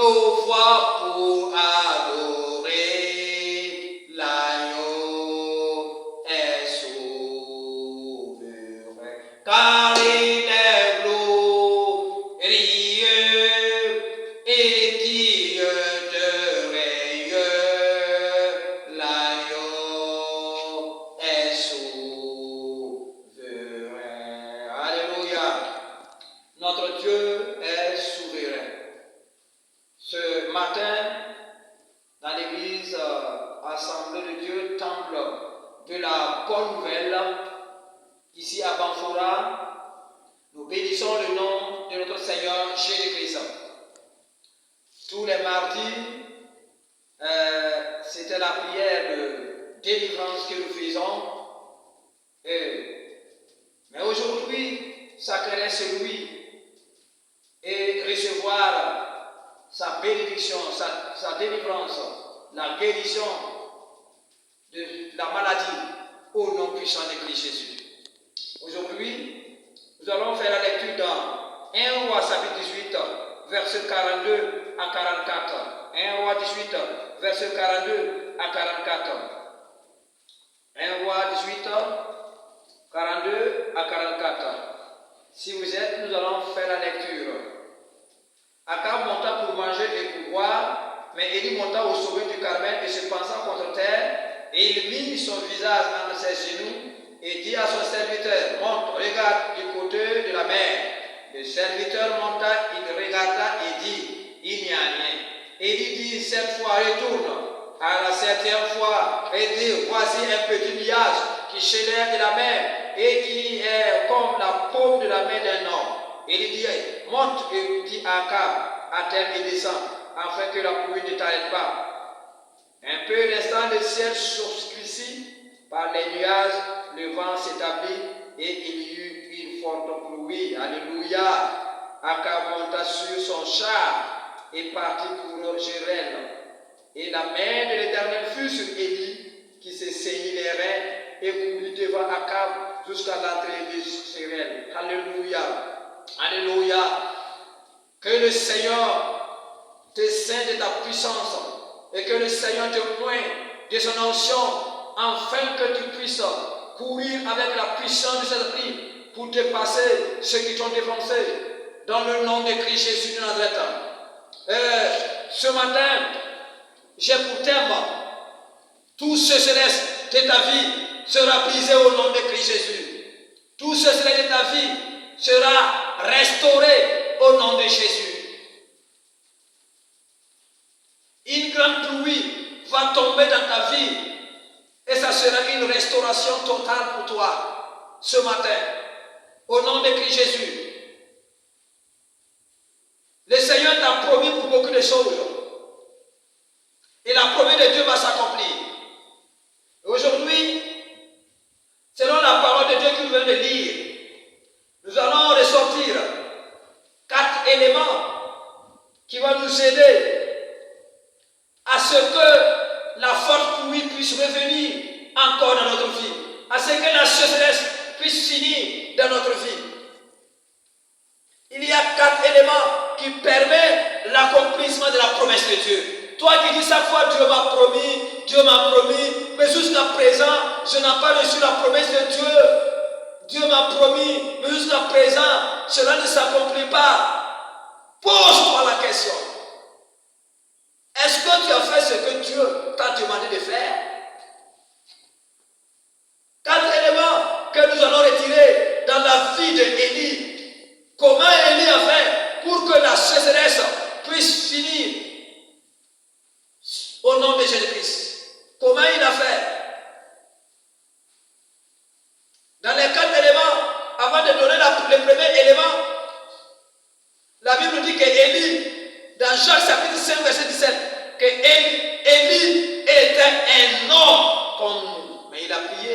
nos voix pour adorer. L'agneau est souverain, car il est glorieux et digne de règne. L'agneau est souverain. Alléluia. Notre Dieu est souverain. Ce matin, dans l'église Assemblée de Dieu, Temple de la Bonne Nouvelle, ici à Banfora, nous bénissons le nom de notre Seigneur Jésus-Christ. Tous les mardis, c'était la prière de délivrance que nous faisons. Mais aujourd'hui, sacrer celui et recevoir sa bénédiction, sa délivrance, la guérison de la maladie au nom puissant de Christ Jésus. Aujourd'hui, nous allons faire la lecture dans 1 Roi chapitre 18, versets 42 à 44. 1 Roi 18, versets 42 à 44. 1 Roi 18, 42 à 44. Si vous êtes, nous allons faire la lecture. Akab monta pour manger et pour boire, mais Élie monta au sommet du Carmel et se pencha contre terre, et il mit son visage entre ses genoux et dit à son serviteur, monte, regarde du côté de la mer. Le serviteur monta, il regarda et dit, il n'y a rien. Élie dit cette fois, retourne. À la septième fois, et dit, voici un petit nuage qui s'élève de la mer et qui est comme la paume de la main d'un homme. Il dit, monte et dit à Akab, attends et descend, afin que la pluie ne t'arrête pas. Un peu restant, le ciel s'obscurcit par les nuages, le vent s'établit et il y eut une forte pluie. Alléluia. Akab monta sur son char et partit pour Jérusalem. Et la main de l'Éternel fut sur Élie, qui se saignit les reins et courut devant Akab jusqu'à l'entrée de Jérusalem. Alléluia. Alléluia. Que le Seigneur te ceigne de ta puissance et que le Seigneur te pointe de son onction afin que tu puisses courir avec la puissance de cet esprit pour dépasser ceux qui t'ont défoncé dans le nom de Christ Jésus de Nazareth. Ce matin, j'ai pour thème tout ce céleste de ta vie sera brisé au nom de Christ Jésus. Tout ce céleste de ta vie sera restauré au nom de Jésus. Une grande pluie va tomber dans ta vie et ça sera une restauration totale pour toi ce matin. Au nom de Christ Jésus. Le Seigneur t'a promis pour beaucoup de choses. Et la promesse de Dieu va s'accomplir. Aujourd'hui, selon la parole de Dieu que nous venons de lire, nous allons ressortir 4 éléments qui vont nous aider à ce que la forte pluie puisse revenir encore dans notre vie, à ce que la sécheresse puisse finir dans notre vie. Il y a 4 éléments qui permettent l'accomplissement de la promesse de Dieu. Toi qui dis chaque fois Dieu m'a promis, mais jusqu'à présent, je n'ai pas reçu la promesse de Dieu. Dieu m'a promis, mais jusqu'à présent, cela ne s'accomplit pas. Pose-toi la question. Est-ce que tu as fait ce que Dieu t'a demandé de faire? 4 éléments que nous allons retirer dans la vie d'Élie. Comment Élie a fait pour que la sécheresse puisse finir au nom de Jésus-Christ? Comment il a fait? Dans les 4 éléments, avant de donner le premier élément, la Bible nous dit qu'Élie, dans Jacques chapitre 5, verset 17, que Élie était un homme comme nous. Mais il a prié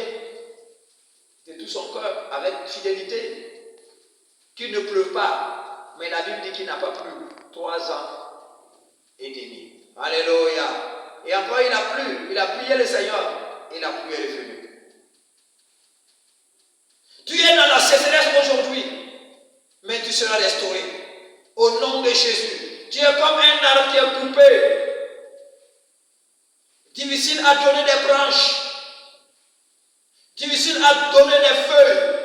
de tout son cœur avec fidélité. Qu'il ne pleuve pas. Mais la Bible dit qu'il n'a pas plu 3 ans et demi. Alléluia. Et encore il a plu. Il a prié le Seigneur. Et la pluie est revenue. Tu es dans la sécheresse aujourd'hui. Mais tu seras restauré. Au nom de Jésus. Tu es comme un arbre qui est coupé. Difficile à donner des branches. Difficile à donner des feuilles.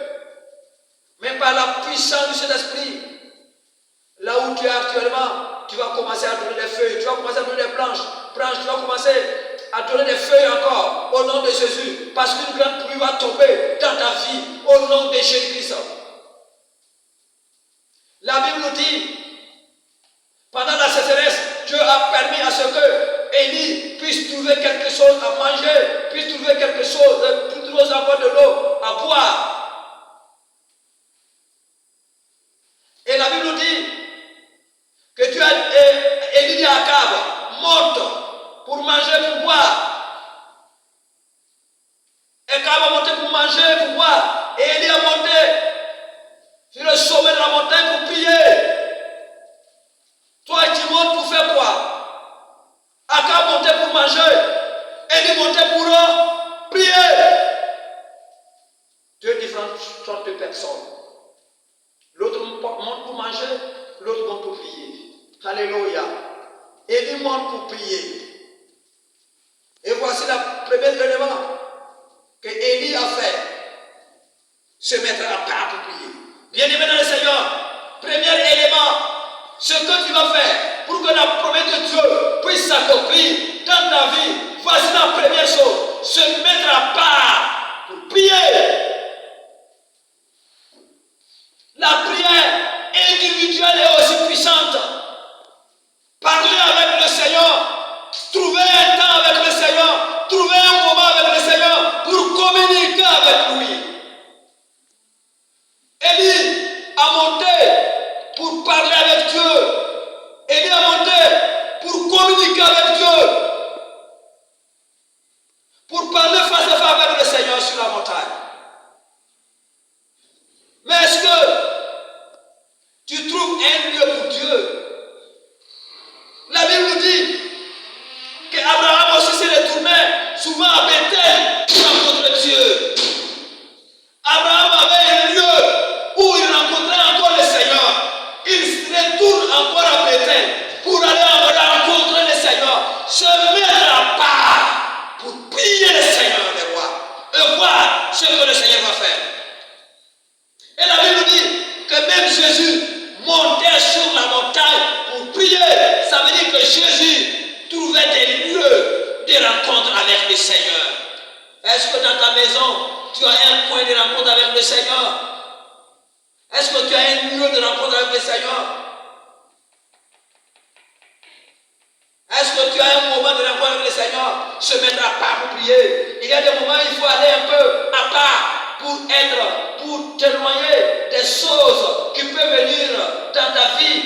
Mais par la puissance du Saint-Esprit, là où tu es actuellement, tu vas commencer à donner des feuilles. Tu vas commencer à donner des branches. Tu vas commencer à donner des feuilles encore au nom de Jésus. Parce qu'une grande pluie va tomber dans ta vie au nom de Jésus-Christ. La Bible nous dit, pendant la sécheresse, Dieu a permis à ce que Élie puisse trouver quelque chose à manger, puisse trouver quelque chose, puisse trouver encore de l'eau à boire. Et la Bible nous dit que Dieu a Élie dit à Akab, monte pour manger, pour boire. Et Akab a monté pour manger, pour boire. Et Élie a monté sur le sommet de la montagne pour prier. Toi, tu montes pour faire quoi? Akab montait pour manger. Élie montait pour prier. Deux différentes sortes de personnes. L'autre monte pour manger, l'autre monte pour prier. Alléluia. Élie monte pour prier. Et voici le premier élément que Élie a fait. Se mettre à part pour prier. Bien-aimé dans le Seigneur, premier élément, ce que tu vas faire pour que la promesse de Dieu puisse s'accomplir dans ta vie, voici la première chose, se mettre à part pour prier. La prière individuelle est aussi puissante. Parler avec le Seigneur, trouver un temps avec le Seigneur, trouver un moment avec le Seigneur pour communiquer avec lui. Élie a monté pour parler avec Dieu. Élie a monté pour communiquer avec Dieu. Pour parler face à face avec le Seigneur sur la montagne. Mais est-ce que tu trouves un lieu pour Dieu? La Bible nous dit qu'Abraham aussi s'est retourné souvent à Bethel pour rencontrer Dieu. Abraham avait un lieu où il rencontrait encore le Seigneur. Il se retourne encore à Bethel pour aller rencontrer le Seigneur, se mettre à part pour prier le Seigneur des rois et voir ce que le Seigneur va faire. Et la Bible dit que même Jésus montait sur la montagne pour prier. Ça veut dire que Jésus trouvait des lieux de rencontre avec le Seigneur. Est-ce que dans ta maison, tu as un point de rencontre avec le Seigneur? Est-ce que tu as un lieu de rencontre avec le Seigneur? Est-ce que tu as un moment de rencontre avec le Seigneur? Se mettre à part pour prier. Il y a des moments où il faut aller un peu à part pour t'éloigner des choses qui peuvent venir dans ta vie.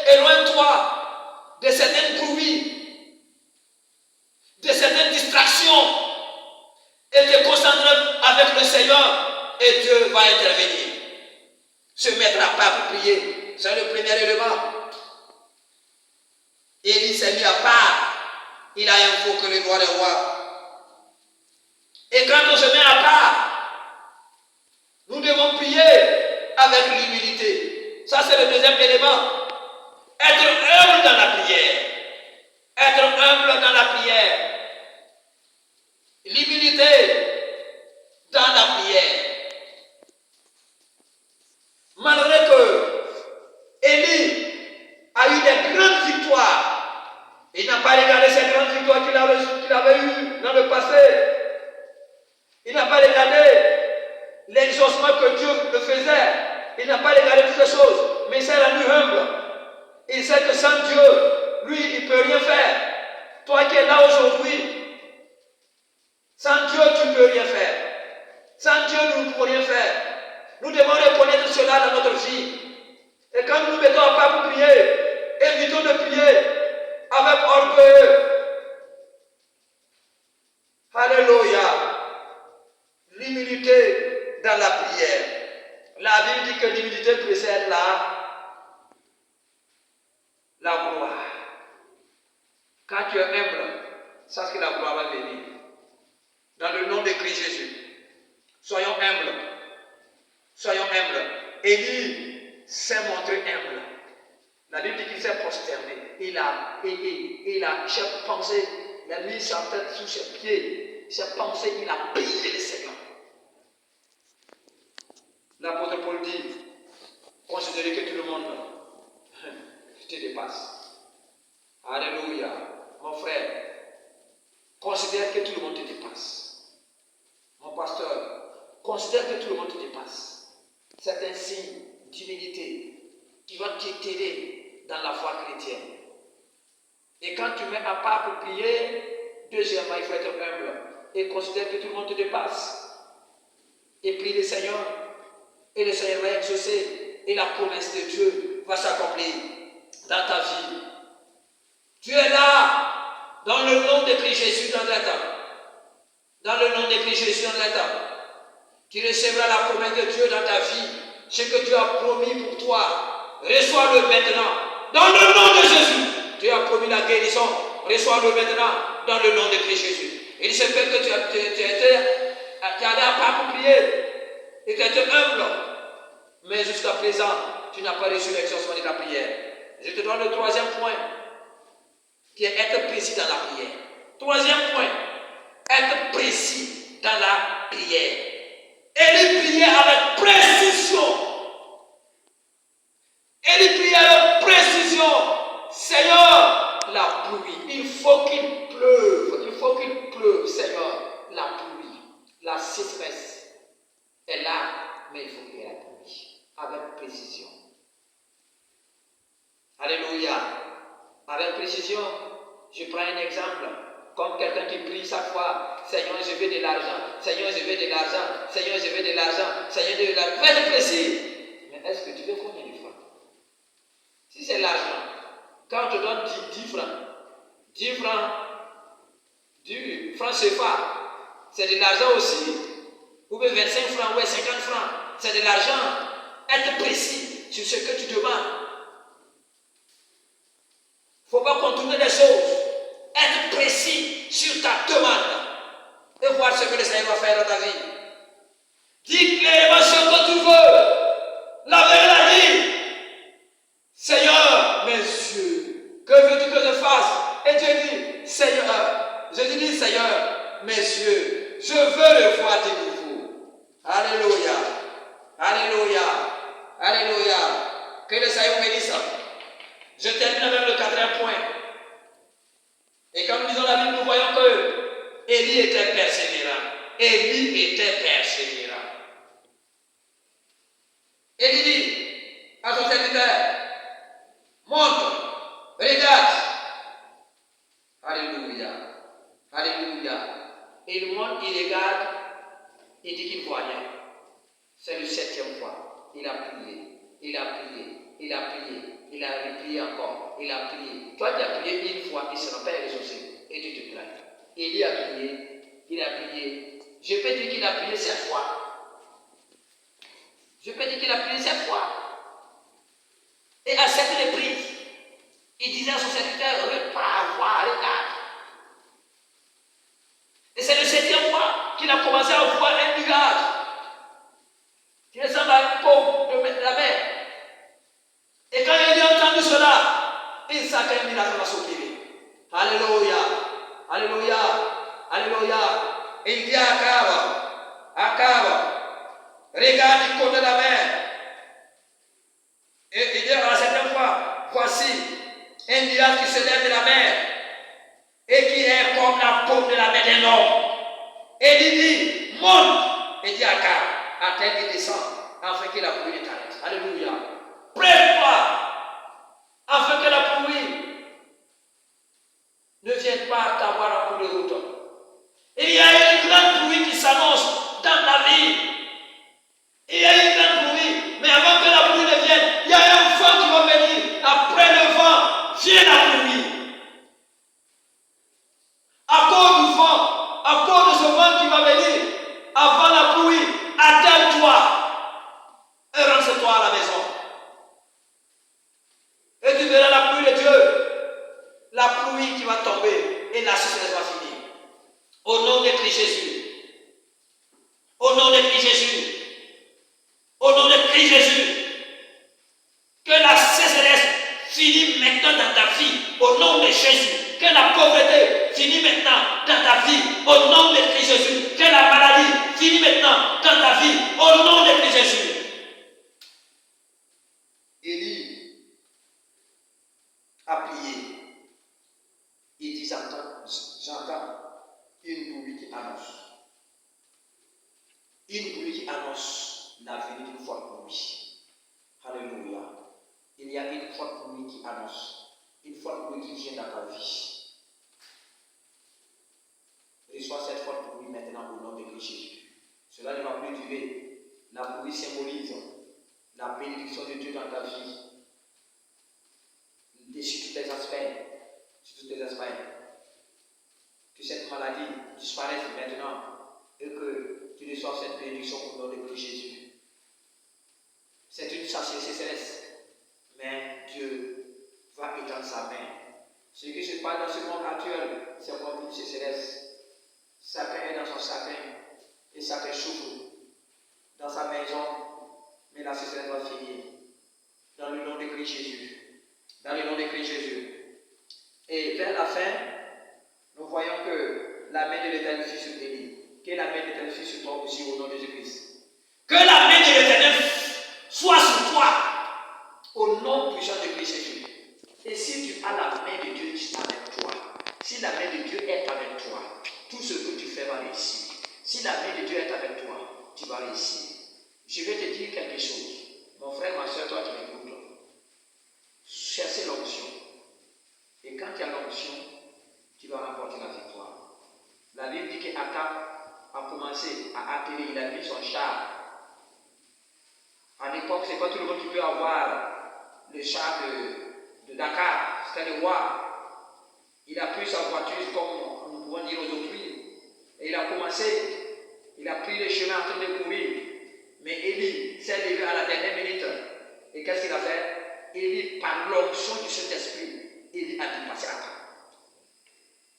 Éloigne-toi de certains bruits, de certaines distractions et te concentrer avec le Seigneur et Dieu va intervenir. Se mettre à part pour prier, c'est le premier élément. Élie s'est mis à part, il a invoqué le roi des rois. Et quand on se met à part, nous devons prier avec l'humilité. Ça, c'est le deuxième élément. Être humble dans la prière. Être humble dans la prière. L'humilité dans la prière. Malgré que Élie a eu des grandes victoires, il n'a pas regardé ces grandes victoires qu'il avait eues dans le passé. Il n'a pas regardé l'exaucement que Dieu le faisait. Il n'a pas regardé toutes ces choses. Mais il s'est rendu humble. Il sait que sans Dieu, lui, il ne peut rien faire. Toi qui es là aujourd'hui, sans Dieu, tu ne peux rien faire. Sans Dieu, nous ne pouvons rien faire. Nous devons reconnaître cela dans notre vie. Et quand nous nous mettons à part pour prier, évitons de prier avec orgueil. Alléluia. L'humilité dans la prière. La Bible dit que l'humilité précède la gloire. Quand tu es humble, sache que la gloire va venir. Dans le nom de Christ Jésus. Soyons humbles. Soyons humbles. Élie s'est montré humble. La Bible dit qu'il s'est prosterné. Il a pensé, il a mis sa tête sous ses pieds. Il s'est pensé, il a prié le Seigneur. L'apôtre Paul dit, considérez que tout le monde te dépasse. Alléluia. Mon frère, considère que tout le monde te dépasse. Mon pasteur, considère que tout le monde te dépasse. C'est un signe d'humilité qui va t'aider dans la foi chrétienne. Et quand tu mets à part pour prier, deuxièmement, il faut être humble et considère que tout le monde te dépasse. Et prie le Seigneur, et le Seigneur va exaucer, et la promesse de Dieu va s'accomplir dans ta vie. Tu es là, dans le nom de Christ Jésus dans ta temps. Dans le nom de Christ Jésus dans ta temps. Tu recevras la promesse de Dieu dans ta vie. Ce que Dieu a promis pour toi, reçois-le maintenant. Dans le nom de Jésus. Dieu a promis la guérison. Reçois-le maintenant. Dans le nom de Christ Jésus. Il se peut que tu es allé à part pour prier. Et que tu es humble. Mais jusqu'à présent, tu n'as pas reçu l'exaucement de ta prière. Je te donne le troisième point. Qui est être précis dans la prière. Troisième point. Être précis dans la prière. Et lui prier avec précision. Et lui prier avec précision. Seigneur, la pluie. Il faut qu'il pleuve. Il faut qu'il pleuve, Seigneur. La pluie. La sécheresse est là. Mais il faut qu'il y ait la pluie. Avec précision. Alléluia. Avec précision. Je prends un exemple. Comme quelqu'un qui prie chaque fois, Seigneur, je veux de l'argent, Seigneur, je veux de l'argent, Seigneur, je veux de l'argent, Seigneur, je veux de l'argent. Fais être précis. Mais est-ce que tu veux combien de francs? Si c'est l'argent, quand on te donne 10 francs, 10 francs, 10 francs CFA, c'est de l'argent aussi. Ou bien 25 francs, ou 50 francs, c'est de l'argent. Être précis sur ce que tu demandes. Il ne faut pas contourner les choses. Être précis sur ta demande et voir ce que le Seigneur va faire dans ta vie. Dis clairement ce que tu veux. La vérité dit, Seigneur, mes yeux, que veux-tu que je fasse? Et Dieu dit, Seigneur, je te dis, Seigneur, mes yeux, je veux le voir de nouveau. Alléluia, alléluia, alléluia. Que le Seigneur me dise ça. Je termine avec le quatrième point. Et quand nous lisons la Bible, nous voyons que Élie était persévérant. Élie était persévérant. Élie dit à son serviteur, monte, regarde. Alléluia. Alléluia. Il monte, il regarde, il dit qu'il ne voit rien. C'est le 7e fois. Il a prié, il a prié, il a prié. Il a prié encore, il a prié. Toi, tu as prié une fois, il ne sera pas exaucé. Et tu te plains. Élie a prié, il a prié. Je peux dire qu'il a prié 7 fois. Je peux dire qu'il a prié 7 fois. Et à cette reprise, il disait à son serviteur, repars, voir, regarde. Et c'est le 7e fois qu'il a commencé à voir un nuage qui ressemble à une paume de la mer. Et quand il a entendu cela, il sait qu'un miracle va s'opérer. Alléluia, alléluia, alléluia. Et il dit à Akab, regarde du côté de la mer. Et il dit à la 7e fois, voici un nuage qui se lève de la mer et qui est comme la paume de la main d'un homme. Et il dit, monte. Et dit à Akab, attends et descend, afin que la pluie ne t'arrête. Alléluia. Prépare afin que la pluie ne vienne pas t'avoir en cours de route. Il y a une grande pluie qui s'annonce dans ta vie. Il y a une grande pluie, mais avant que la pluie ne vienne, il y a un vent qui va venir. Après le vent, vient la pluie. À cause du vent, à cause de ce vent qui va venir, avant la pluie, attelle-toi et rentre-toi à la maison. Et tu verras la pluie de Dieu, la pluie qui va tomber et la sécheresse va finir. Au nom de Christ Jésus. Au nom de Christ Jésus. Au nom de Christ Jésus. Que la sécheresse finisse. maintenant dans ta vie, au nom de Jésus. Que la pauvreté finisse maintenant dans ta vie, au nom de Christ Jésus. Que la maladie finisse maintenant dans ta vie, au nom de Christ Jésus. Élie a prié. Il dit, j'entends une bougie qui annonce. Une bougie qui annonce la venue d'une forte pluie. Alléluia. Il y a une forte pluie qui annonce. Une forte pluie qui vient dans ta vie. Reçois cette forte pluie maintenant au nom de Christ Jésus. Cela ne va plus durer. La pluie symbolise la bénédiction de Dieu dans ta vie. Et sur tous les aspects. Sur tous les aspects. Que cette maladie disparaisse maintenant et que tu reçois cette bénédiction au nom de Christ Jésus. C'est une sécheresse, mais Dieu va étendre sa main. Ce qui se passe dans ce monde actuel, c'est comme une sécheresse. Chacun est dans son chacun et chacun souffre dans sa maison, mais la sécheresse va finir. Dans le nom de Christ Jésus. Dans le nom de Christ Jésus. Et vers la fin, nous voyons que la main de l'Éternel fut sur Élie. Que la main de l'Éternel fut sur toi aussi au nom de Jésus-Christ. Que la main de l'Éternel soit sur toi au nom puissant de Christ Jésus. Et si tu as la main de Dieu avec toi, si la main de Dieu est avec toi, tout ce que tu fais va réussir. Si la main de Dieu est avec toi, tu vas réussir. Je vais te dire quelque chose. Mon frère, ma soeur, toi qui m'écoutes, cherchez l'onction. Et quand tu as l'onction, tu vas remporter la victoire. La Bible dit qu'Akab a commencé à atterrir, il a mis son char. À l'époque, c'est pas tout le monde qui peut avoir le char de Dakar, c'était le roi. Il a pris sa voiture, comme nous pouvons dire aujourd'hui, et il a commencé, il a pris le chemin en train de courir. Mais Élie s'est levé à la dernière minute. Et qu'est-ce qu'il a fait? Élie, par l'onction du Saint-Esprit, Élie a dû passer à temps.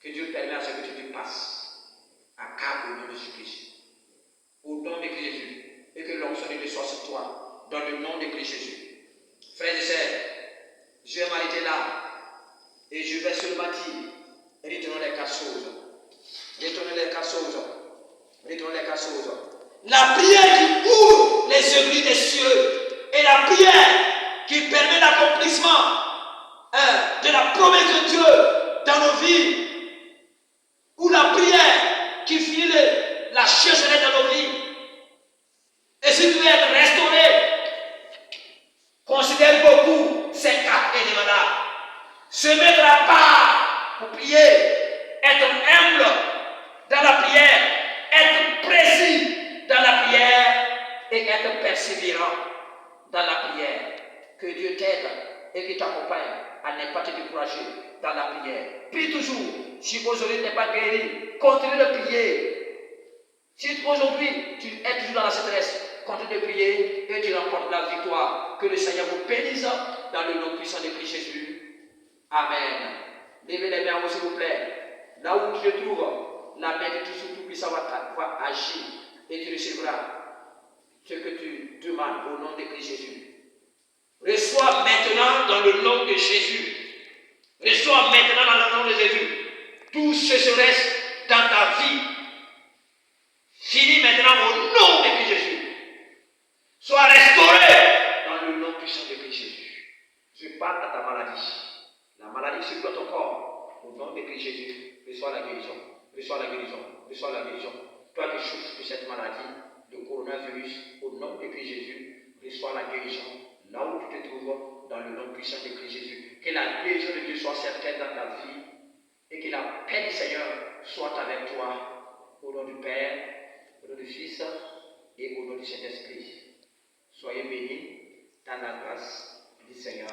Que Dieu permette à ce que tu te passes à Cap au nom de Jésus-Christ. Au nom de Christ Jésus. Et que l'onction de Dieu soit sur toi. Dans le nom de Christ Jésus. Frères et sœurs, je vais m'arrêter là. Et je vais seulement dire, retenons les quatre choses. Retenons les quatre choses. Retenons les quatre choses. La prière qui ouvre les œuvres des cieux et la prière qui permet l'accomplissement de la promesse de Dieu dans nos vies, ou la prière qui finit la chercherie dans nos vies. Et si tu veux être restauré, considère beaucoup ces quatre éléments-là. Se mettre à part pour prier, être humble dans la prière, être précis dans la prière et être persévérant dans la prière. Que Dieu t'aide et qu'il t'accompagne à ne pas te décourager dans la prière. Prie toujours. Si aujourd'hui tu n'es pas guéri, continue de prier. Si aujourd'hui tu es toujours dans la sécheresse, continue de prier et tu remportes la victoire. Que le Seigneur vous bénisse dans le nom puissant de Christ Jésus. Amen. Levez les mains, s'il vous plaît. Là où tu te trouves, la main de Tout-Puissant va agir et tu recevras ce que tu demandes au nom de Christ Jésus. Reçois maintenant dans le nom de Jésus. Reçois maintenant dans le nom de Jésus. Tout sécheresse dans ta vie finit maintenant au nom de Christ Jésus. Sois restauré dans le nom puissant de Christ Jésus. Je parle à ta maladie. La maladie sur ton corps. Au nom de Christ Jésus, reçois la guérison. Reçois la guérison. Reçois la guérison. Toi qui souffres de cette maladie, de coronavirus, au nom de Christ Jésus, reçois la guérison. Là où tu te trouves, dans le nom puissant de Christ Jésus. Que la guérison de Dieu soit certaine dans ta vie et que la paix du Seigneur soit avec toi. Au nom du Père, au nom du Fils et au nom du Saint-Esprit. Soyez bénis dans la grâce du Seigneur.